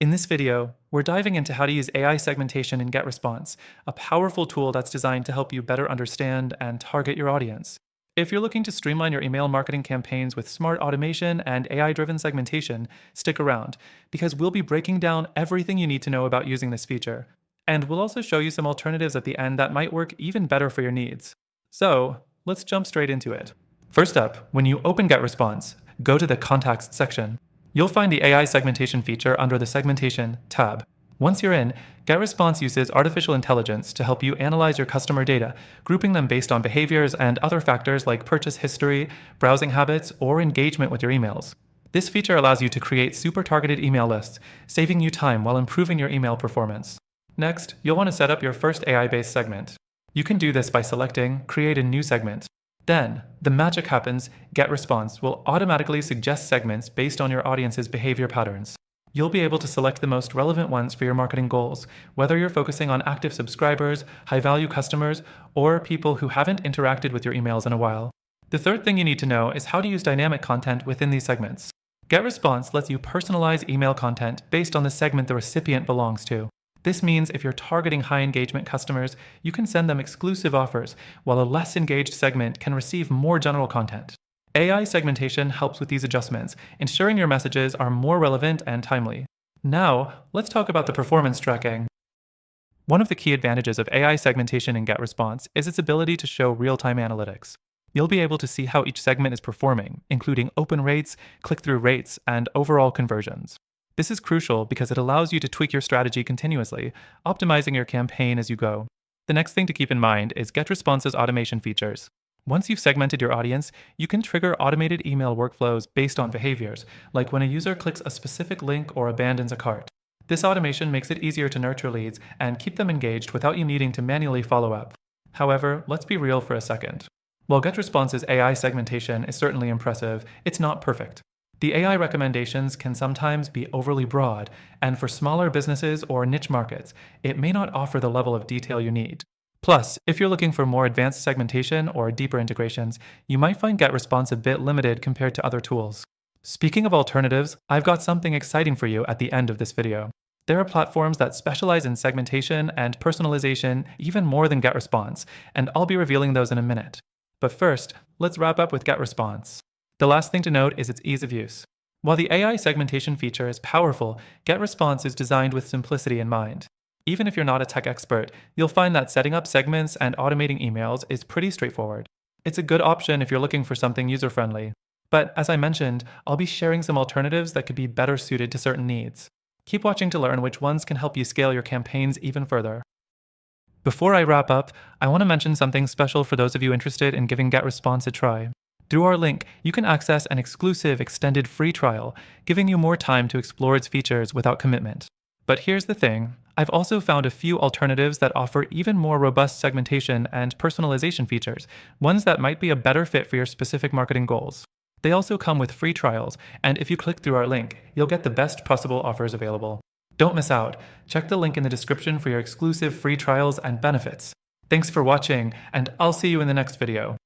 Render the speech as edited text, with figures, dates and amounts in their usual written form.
In this video, we're diving into how to use AI segmentation in GetResponse, a powerful tool that's designed to help you better understand and target your audience. If you're looking to streamline your email marketing campaigns with smart automation and AI-driven segmentation, stick around, because we'll be breaking down everything you need to know about using this feature. And we'll also show you some alternatives at the end that might work even better for your needs. So, let's jump straight into it. First up, when you open GetResponse, go to the Contacts section. You'll find the AI segmentation feature under the Segmentation tab. Once you're in, GetResponse uses artificial intelligence to help you analyze your customer data, grouping them based on behaviors and other factors like purchase history, browsing habits, or engagement with your emails. This feature allows you to create super targeted email lists, saving you time while improving your email performance. Next, you'll want to set up your first AI-based segment. You can do this by selecting Create a New Segment. Then, the magic happens, GetResponse will automatically suggest segments based on your audience's behavior patterns. You'll be able to select the most relevant ones for your marketing goals, whether you're focusing on active subscribers, high-value customers, or people who haven't interacted with your emails in a while. The third thing you need to know is how to use dynamic content within these segments. GetResponse lets you personalize email content based on the segment the recipient belongs to. This means if you're targeting high-engagement customers, you can send them exclusive offers, while a less engaged segment can receive more general content. AI segmentation helps with these adjustments, ensuring your messages are more relevant and timely. Now, let's talk about the performance tracking. One of the key advantages of AI segmentation in GetResponse is its ability to show real-time analytics. You'll be able to see how each segment is performing, including open rates, click-through rates, and overall conversions. This is crucial because it allows you to tweak your strategy continuously, optimizing your campaign as you go. The next thing to keep in mind is GetResponse's automation features. Once you've segmented your audience, you can trigger automated email workflows based on behaviors, like when a user clicks a specific link or abandons a cart. This automation makes it easier to nurture leads and keep them engaged without you needing to manually follow up. However, let's be real for a second. While GetResponse's AI segmentation is certainly impressive, it's not perfect. The AI recommendations can sometimes be overly broad, and for smaller businesses or niche markets, it may not offer the level of detail you need. Plus, if you're looking for more advanced segmentation or deeper integrations, you might find GetResponse a bit limited compared to other tools. Speaking of alternatives, I've got something exciting for you at the end of this video. There are platforms that specialize in segmentation and personalization even more than GetResponse, and I'll be revealing those in a minute. But first, let's wrap up with GetResponse. The last thing to note is its ease of use. While the AI segmentation feature is powerful, GetResponse is designed with simplicity in mind. Even if you're not a tech expert, you'll find that setting up segments and automating emails is pretty straightforward. It's a good option if you're looking for something user-friendly. But as I mentioned, I'll be sharing some alternatives that could be better suited to certain needs. Keep watching to learn which ones can help you scale your campaigns even further. Before I wrap up, I want to mention something special for those of you interested in giving GetResponse a try. Through our link, you can access an exclusive extended free trial, giving you more time to explore its features without commitment. But here's the thing, I've also found a few alternatives that offer even more robust segmentation and personalization features, ones that might be a better fit for your specific marketing goals. They also come with free trials, and if you click through our link, you'll get the best possible offers available. Don't miss out. Check the link in the description for your exclusive free trials and benefits. Thanks for watching, and I'll see you in the next video.